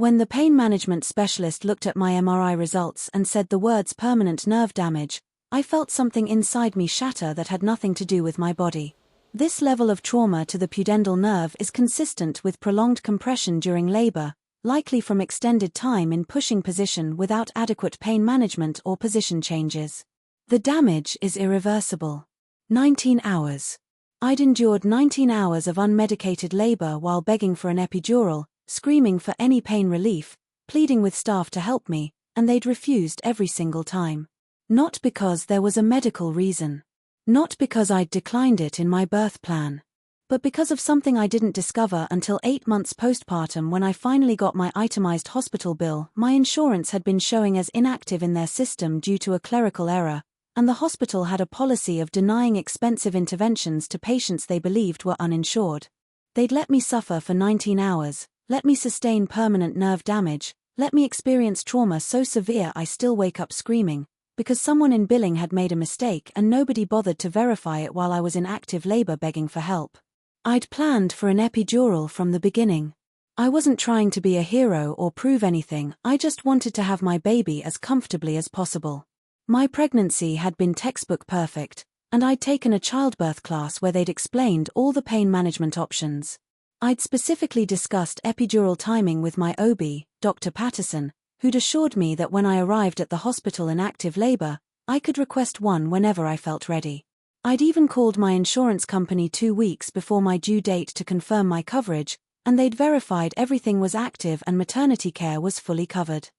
When the pain management specialist looked at my MRI results and said the words permanent nerve damage, I felt something inside me shatter that had nothing to do with my body. This level of trauma to the pudendal nerve is consistent with prolonged compression during labor, likely from extended time in pushing position without adequate pain management or position changes. The damage is irreversible. 19 hours. I'd endured 19 hours of unmedicated labor while begging for an epidural, screaming for any pain relief, pleading with staff to help me, and they'd refused every single time. Not because there was a medical reason. Not because I'd declined it in my birth plan. But because of something I didn't discover until 8 months postpartum when I finally got my itemized hospital bill. My insurance had been showing as inactive in their system due to a clerical error, and the hospital had a policy of denying expensive interventions to patients they believed were uninsured. They'd let me suffer for 19 hours, let me sustain permanent nerve damage, let me experience trauma so severe I still wake up screaming, because someone in billing had made a mistake and nobody bothered to verify it while I was in active labor begging for help. I'd planned for an epidural from the beginning. I wasn't trying to be a hero or prove anything, I just wanted to have my baby as comfortably as possible. My pregnancy had been textbook perfect, and I'd taken a childbirth class where they'd explained all the pain management options. I'd specifically discussed epidural timing with my OB, Dr. Patterson, who'd assured me that when I arrived at the hospital in active labor, I could request one whenever I felt ready. I'd even called my insurance company 2 weeks before my due date to confirm my coverage, and they'd verified everything was active and maternity care was fully covered.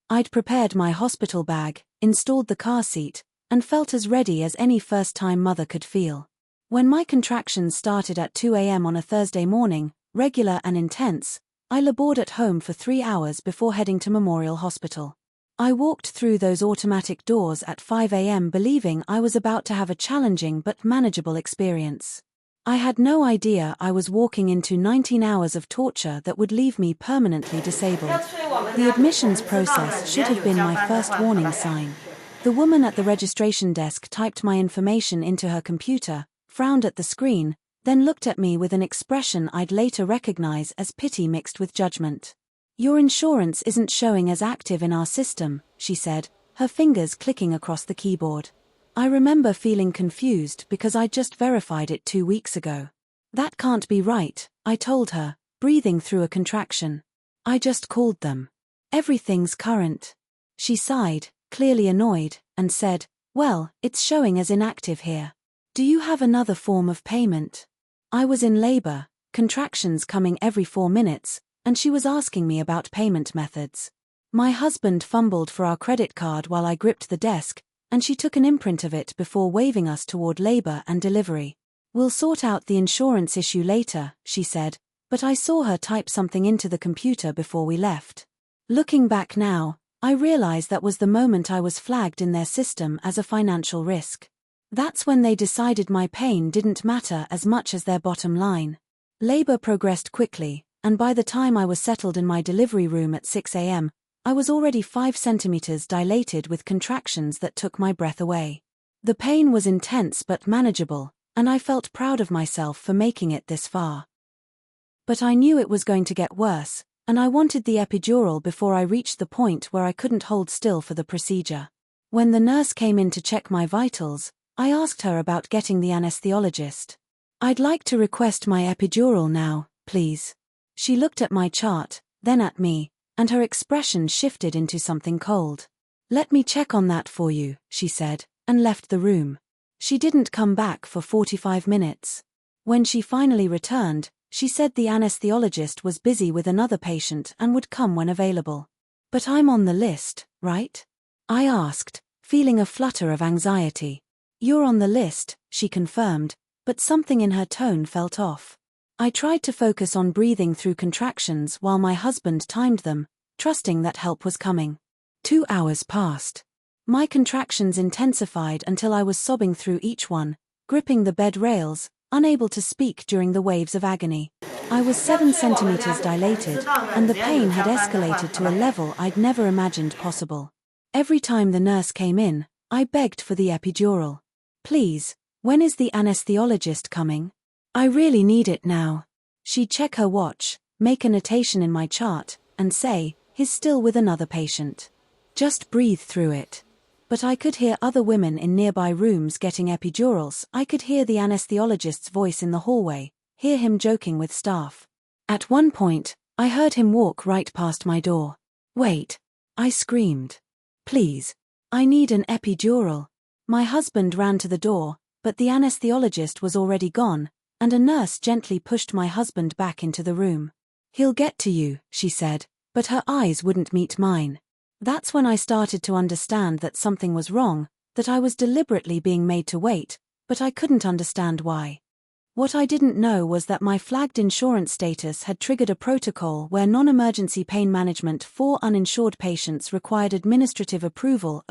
I'd prepared my hospital bag, installed the car seat, and felt as ready as any first-time mother could feel. When my contractions started at 2 a.m. on a Thursday morning, regular and intense, I labored at home for 3 hours before heading to Memorial Hospital. I walked through those automatic doors at 5 a.m. believing I was about to have a challenging but manageable experience. I had no idea I was walking into 19 hours of torture that would leave me permanently disabled. The admissions process should have been my first warning sign. The woman at the registration desk typed my information into her computer, frowned at the screen, then looked at me with an expression I'd later recognize as pity mixed with judgment. "Your insurance isn't showing as active in our system," she said, her fingers clicking across the keyboard. I remember feeling confused because I'd just verified it 2 weeks ago. "That can't be right," I told her, breathing through a contraction. "I just called them. Everything's current." She sighed, clearly annoyed, and said, "Well, it's showing as inactive here. Do you have another form of payment?" I was in labor, contractions coming every 4 minutes, and she was asking me about payment methods. My husband fumbled for our credit card while I gripped the desk, and she took an imprint of it before waving us toward labor and delivery. "We'll sort out the insurance issue later," she said, but I saw her type something into the computer before we left. Looking back now, I realize that was the moment I was flagged in their system as a financial risk. That's when they decided my pain didn't matter as much as their bottom line. Labor progressed quickly, and by the time I was settled in my delivery room at 6 a.m., I was already 5 centimeters dilated with contractions that took my breath away. The pain was intense but manageable, and I felt proud of myself for making it this far. But I knew it was going to get worse, and I wanted the epidural before I reached the point where I couldn't hold still for the procedure. When the nurse came in to check my vitals, I asked her about getting the anesthesiologist. "I'd like to request my epidural now, please." She looked at my chart, then at me, and her expression shifted into something cold. "Let me check on that for you," she said, and left the room. She didn't come back for 45 minutes. When she finally returned, she said the anesthesiologist was busy with another patient and would come when available. "But I'm on the list, right?" I asked, feeling a flutter of anxiety. "You're on the list," she confirmed, but something in her tone felt off. I tried to focus on breathing through contractions while my husband timed them, trusting that help was coming. 2 hours passed. My contractions intensified until I was sobbing through each one, gripping the bed rails, unable to speak during the waves of agony. I was 7 centimeters dilated, and the pain had escalated to a level I'd never imagined possible. Every time the nurse came in, I begged for the epidural. "Please, when is the anesthesiologist coming? I really need it now." She'd check her watch, make a notation in my chart, and say, "He's still with another patient. Just breathe through it." But I could hear other women in nearby rooms getting epidurals. I could hear the anesthesiologist's voice in the hallway, hear him joking with staff. At one point, I heard him walk right past my door. "Wait," I screamed. "Please. I need an epidural." My husband ran to the door, but the anesthesiologist was already gone, and a nurse gently pushed my husband back into the room. "He'll get to you," she said, but her eyes wouldn't meet mine. That's when I started to understand that something was wrong, that I was deliberately being made to wait, but I couldn't understand why. What I didn't know was that my flagged insurance status had triggered a protocol where non-emergency pain management for uninsured patients required administrative approval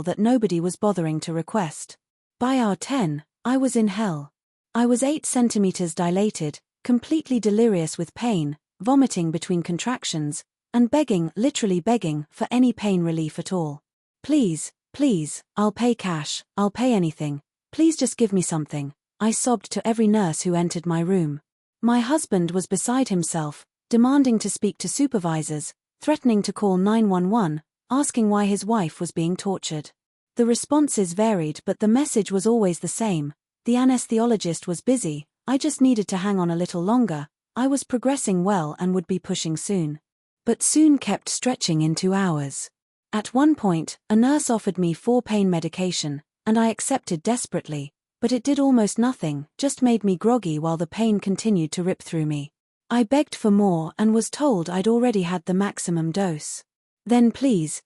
that nobody was bothering to request. By hour 10, I was in hell. I was 8 centimeters dilated, completely delirious with pain, vomiting between contractions, and begging, literally begging, for any pain relief at all. "Please, please, I'll pay cash, I'll pay anything. Please just give me something," I sobbed to every nurse who entered my room. My husband was beside himself, demanding to speak to supervisors, threatening to call 911, asking why his wife was being tortured. The responses varied, but the message was always the same. The anesthesiologist was busy, I just needed to hang on a little longer, I was progressing well and would be pushing soon. But soon kept stretching into hours. At one point, a nurse offered me 4 pain medication, and I accepted desperately, but it did almost nothing, just made me groggy while the pain continued to rip through me. I begged for more and was told I'd already had the maximum dose. "Then please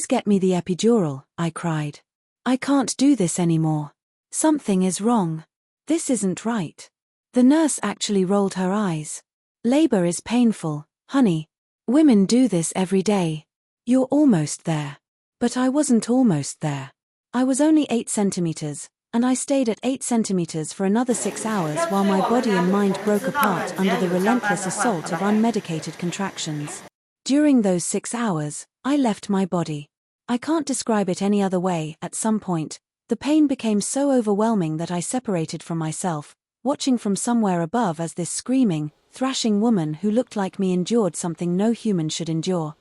get me the epidural," I cried. "I can't do this anymore. Something is wrong. This isn't right." The nurse actually rolled her eyes. "Labor is painful, honey. Women do this every day. You're almost there." But I wasn't almost there. I was only 8 centimeters, and I stayed at 8 centimeters for another 6 hours while my body and mind broke apart under the relentless assault of unmedicated contractions. During those 6 hours, I left my body. I can't describe it any other way. At some point, the pain became so overwhelming that I separated from myself, watching from somewhere above as this screaming, thrashing woman who looked like me endured something no human should endure.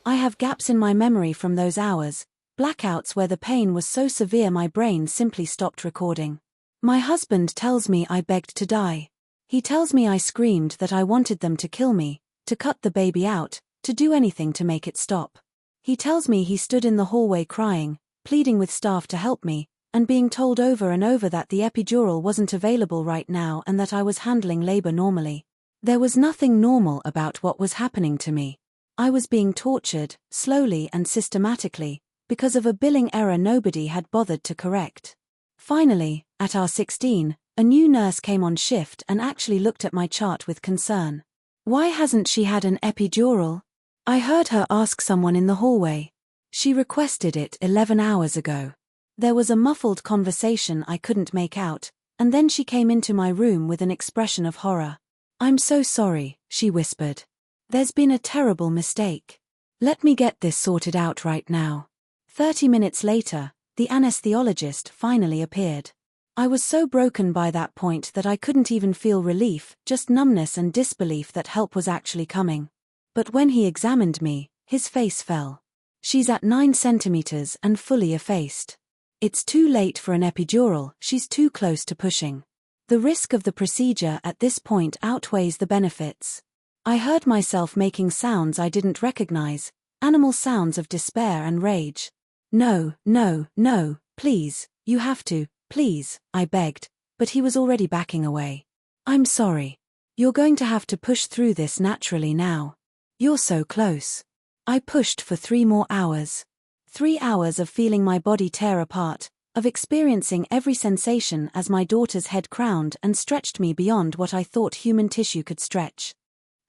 I have gaps in my memory from those hours, blackouts where the pain was so severe my brain simply stopped recording. My husband tells me I begged to die. He tells me I screamed that I wanted them to kill me, to cut the baby out, to do anything to make it stop. He tells me he stood in the hallway crying, pleading with staff to help me, and being told over and over that the epidural wasn't available right now and that I was handling labor normally. There was nothing normal about what was happening to me. I was being tortured, slowly and systematically, because of a billing error nobody had bothered to correct. Finally, at hour 16, a new nurse came on shift and actually looked at my chart with concern. "Why hasn't she had an epidural?" I heard her ask someone in the hallway. "She requested it 11 hours ago." There was a muffled conversation I couldn't make out, and then she came into my room with an expression of horror. "I'm so sorry," she whispered. "There's been a terrible mistake. Let me get this sorted out right now." 30 minutes later, the anesthesiologist finally appeared. I was so broken by that point that I couldn't even feel relief, just numbness and disbelief that help was actually coming. But when he examined me, his face fell. "She's at 9 centimeters and fully effaced. It's too late for an epidural, she's too close to pushing. The risk of the procedure at this point outweighs the benefits." I heard myself making sounds I didn't recognize, animal sounds of despair and rage. "No, no, no, please, you have to, please," I begged, but he was already backing away. "I'm sorry. You're going to have to push through this naturally now. You're so close." I pushed for 3 more hours. 3 hours of feeling my body tear apart, of experiencing every sensation as my daughter's head crowned and stretched me beyond what I thought human tissue could stretch.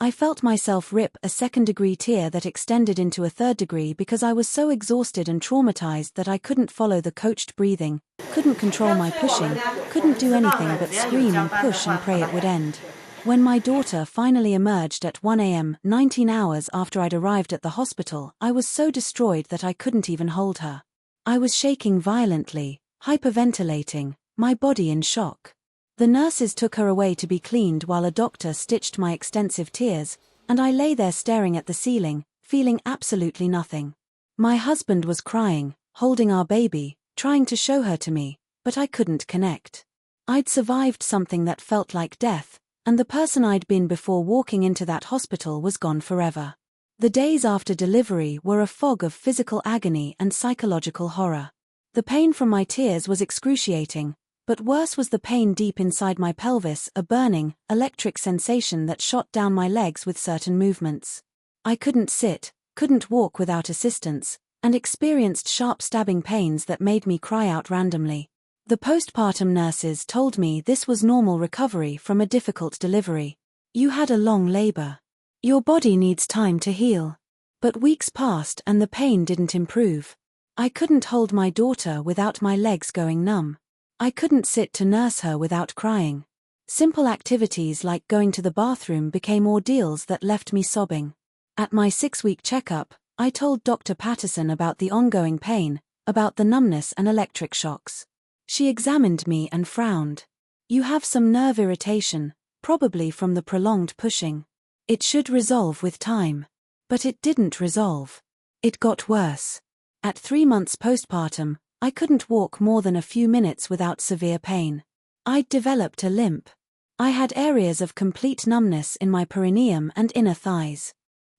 I felt myself rip a 2nd-degree tear that extended into a 3rd-degree because I was so exhausted and traumatized that I couldn't follow the coached breathing, couldn't control my pushing, couldn't do anything but scream and push and pray it would end. When my daughter finally emerged at 1 a.m., 19 hours after I'd arrived at the hospital, I was so destroyed that I couldn't even hold her. I was shaking violently, hyperventilating, my body in shock. The nurses took her away to be cleaned while a doctor stitched my extensive tears, and I lay there staring at the ceiling, feeling absolutely nothing. My husband was crying, holding our baby, trying to show her to me, but I couldn't connect. I'd survived something that felt like death, and the person I'd been before walking into that hospital was gone forever. The days after delivery were a fog of physical agony and psychological horror. The pain from my tears was excruciating, but worse was the pain deep inside my pelvis, a burning, electric sensation that shot down my legs with certain movements. I couldn't sit, couldn't walk without assistance, and experienced sharp stabbing pains that made me cry out randomly. The postpartum nurses told me this was normal recovery from a difficult delivery. You had a long labor. Your body needs time to heal. But weeks passed and the pain didn't improve. I couldn't hold my daughter without my legs going numb. I couldn't sit to nurse her without crying. Simple activities like going to the bathroom became ordeals that left me sobbing. At my 6-week checkup, I told Dr. Patterson about the ongoing pain, about the numbness and electric shocks. She examined me and frowned. You have some nerve irritation, probably from the prolonged pushing. It should resolve with time. But it didn't resolve. It got worse. At 3 months postpartum, I couldn't walk more than a few minutes without severe pain. I'd developed a limp. I had areas of complete numbness in my perineum and inner thighs.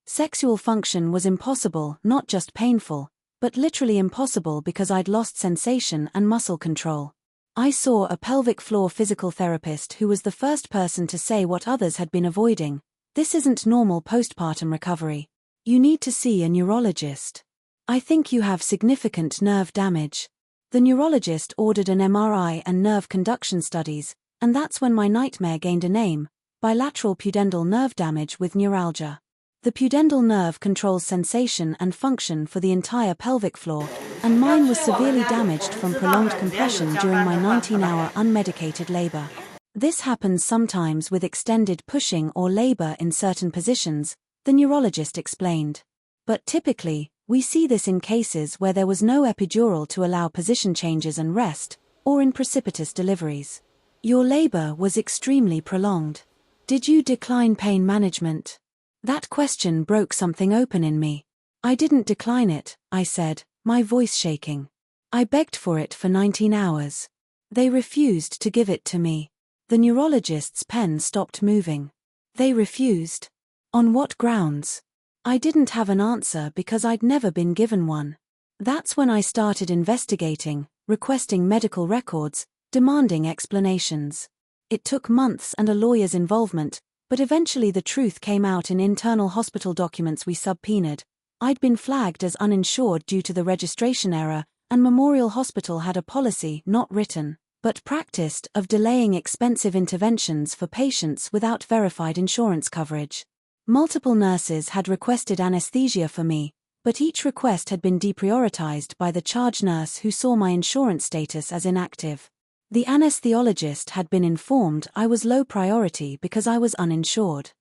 Sexual function was impossible, not just painful, but literally impossible because I'd lost sensation and muscle control. I saw a pelvic floor physical therapist who was the first person to say what others had been avoiding. This isn't normal postpartum recovery. You need to see a neurologist. I think you have significant nerve damage. The neurologist ordered an MRI and nerve conduction studies, and that's when my nightmare gained a name: bilateral pudendal nerve damage with neuralgia. The pudendal nerve controls sensation and function for the entire pelvic floor, and mine was severely damaged from prolonged compression during my 19-hour unmedicated labor. This happens sometimes with extended pushing or labor in certain positions, the neurologist explained. But typically, we see this in cases where there was no epidural to allow position changes and rest, or in precipitous deliveries. Your labor was extremely prolonged. Did you decline pain management? That question broke something open in me. I didn't decline it, I said, my voice shaking. I begged for it for 19 hours. They refused to give it to me. The neurologist's pen stopped moving. They refused. On what grounds? I didn't have an answer because I'd never been given one. That's when I started investigating, requesting medical records, demanding explanations. It took months and a lawyer's involvement, but eventually the truth came out in internal hospital documents we subpoenaed. I'd been flagged as uninsured due to the registration error, and Memorial Hospital had a policy, not written, but practiced, of delaying expensive interventions for patients without verified insurance coverage. Multiple nurses had requested anesthesia for me, but each request had been deprioritized by the charge nurse who saw my insurance status as inactive. The anesthesiologist had been informed I was low priority because I was uninsured.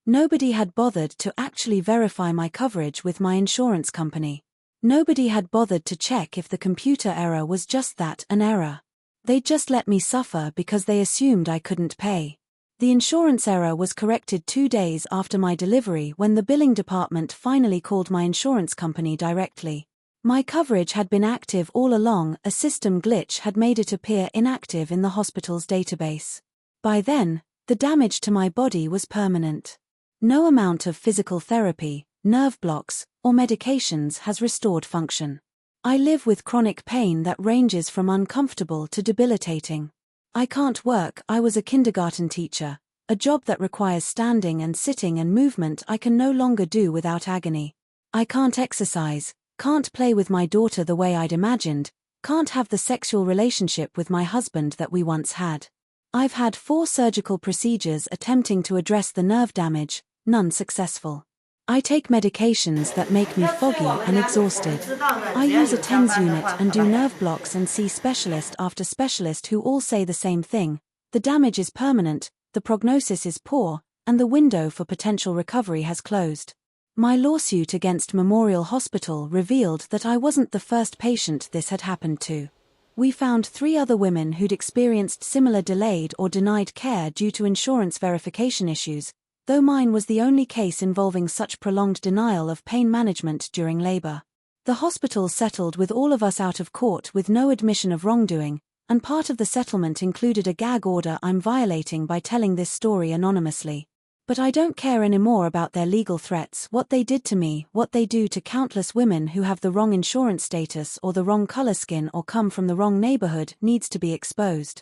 Nobody had bothered to actually verify my coverage with my insurance company. Nobody had bothered to check if the computer error was just that, an error. They'd just let me suffer because they assumed I couldn't pay. The insurance error was corrected 2 days after my delivery when the billing department finally called my insurance company directly. My coverage had been active all along, a system glitch had made it appear inactive in the hospital's database. By then, the damage to my body was permanent. No amount of physical therapy, nerve blocks, or medications has restored function. I live with chronic pain that ranges from uncomfortable to debilitating. I can't work. I was a kindergarten teacher, a job that requires standing and sitting and movement I can no longer do without agony. I can't exercise, can't play with my daughter the way I'd imagined, can't have the sexual relationship with my husband that we once had. I've had 4 surgical procedures attempting to address the nerve damage, none successful. I take medications that make me foggy and exhausted. I use a TENS unit and do nerve blocks and see specialist after specialist who all say the same thing: the damage is permanent, the prognosis is poor, and the window for potential recovery has closed. My lawsuit against Memorial Hospital revealed that I wasn't the first patient this had happened to. We found 3 other women who'd experienced similar delayed or denied care due to insurance verification issues, though mine was the only case involving such prolonged denial of pain management during labor. The hospital settled with all of us out of court with no admission of wrongdoing, and part of the settlement included a gag order I'm violating by telling this story anonymously. But I don't care anymore about their legal threats. What they did to me, what they do to countless women who have the wrong insurance status or the wrong color skin or come from the wrong neighborhood, needs to be exposed.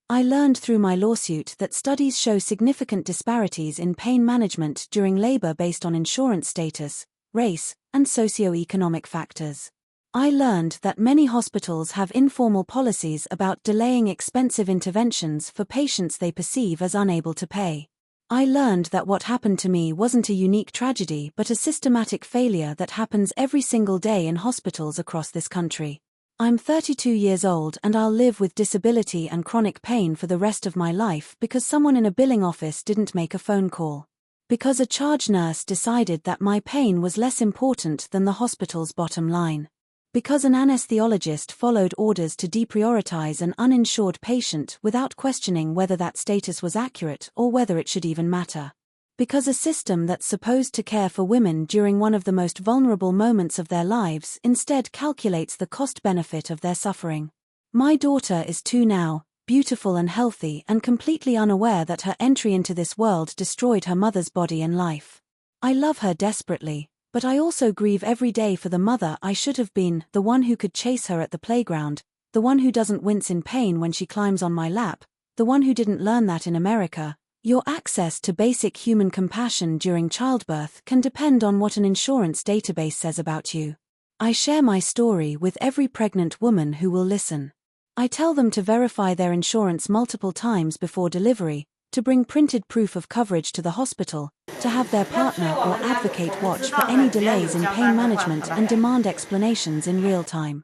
I learned through my lawsuit that studies show significant disparities in pain management during labor based on insurance status, race, and socioeconomic factors. I learned that many hospitals have informal policies about delaying expensive interventions for patients they perceive as unable to pay. I learned that what happened to me wasn't a unique tragedy but a systematic failure that happens every single day in hospitals across this country. I'm 32 years old and I'll live with disability and chronic pain for the rest of my life because someone in a billing office didn't make a phone call. Because a charge nurse decided that my pain was less important than the hospital's bottom line. Because an anesthesiologist followed orders to deprioritize an uninsured patient without questioning whether that status was accurate or whether it should even matter. Because a system that's supposed to care for women during one of the most vulnerable moments of their lives instead calculates the cost-benefit of their suffering. My daughter is 2 now, beautiful and healthy and completely unaware that her entry into this world destroyed her mother's body and life. I love her desperately. But I also grieve every day for the mother I should have been, the one who could chase her at the playground, the one who doesn't wince in pain when she climbs on my lap, the one who didn't learn that in America. Your access to basic human compassion during childbirth can depend on what an insurance database says about you. I share my story with every pregnant woman who will listen. I tell them to verify their insurance multiple times before delivery, to bring printed proof of coverage to the hospital, to have their partner or advocate watch for any delays in pain management and demand explanations in real time.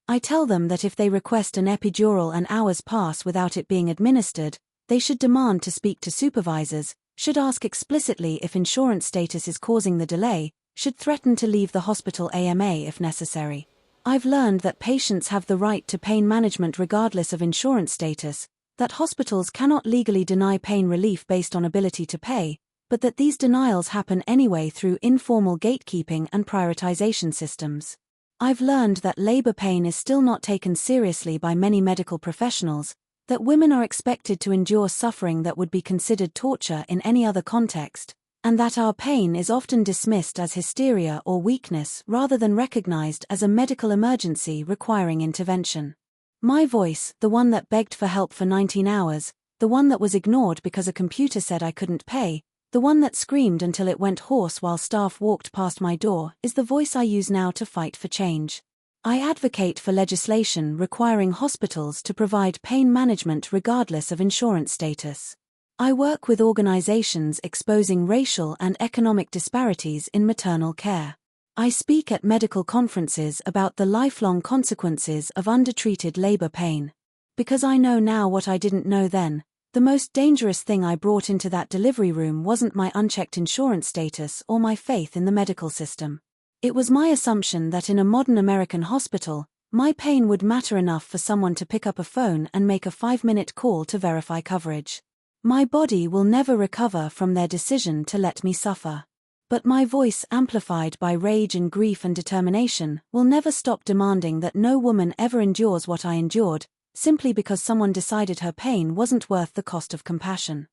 I tell them that if they request an epidural and hours pass without it being administered, they should demand to speak to supervisors, should ask explicitly if insurance status is causing the delay, should threaten to leave the hospital AMA if necessary. I've learned that patients have the right to pain management regardless of insurance status, that hospitals cannot legally deny pain relief based on ability to pay, but that these denials happen anyway through informal gatekeeping and prioritization systems. I've learned that labor pain is still not taken seriously by many medical professionals, that women are expected to endure suffering that would be considered torture in any other context, and that our pain is often dismissed as hysteria or weakness rather than recognized as a medical emergency requiring intervention. My voice, the one that begged for help for 19 hours, the one that was ignored because a computer said I couldn't pay, the one that screamed until it went hoarse while staff walked past my door, is the voice I use now to fight for change. I advocate for legislation requiring hospitals to provide pain management regardless of insurance status. I work with organizations exposing racial and economic disparities in maternal care. I speak at medical conferences about the lifelong consequences of undertreated labor pain. Because I know now what I didn't know then, the most dangerous thing I brought into that delivery room wasn't my unchecked insurance status or my faith in the medical system. It was my assumption that in a modern American hospital, my pain would matter enough for someone to pick up a phone and make a 5-minute call to verify coverage. My body will never recover from their decision to let me suffer. But my voice, amplified by rage and grief and determination, will never stop demanding that no woman ever endures what I endured, simply because someone decided her pain wasn't worth the cost of compassion.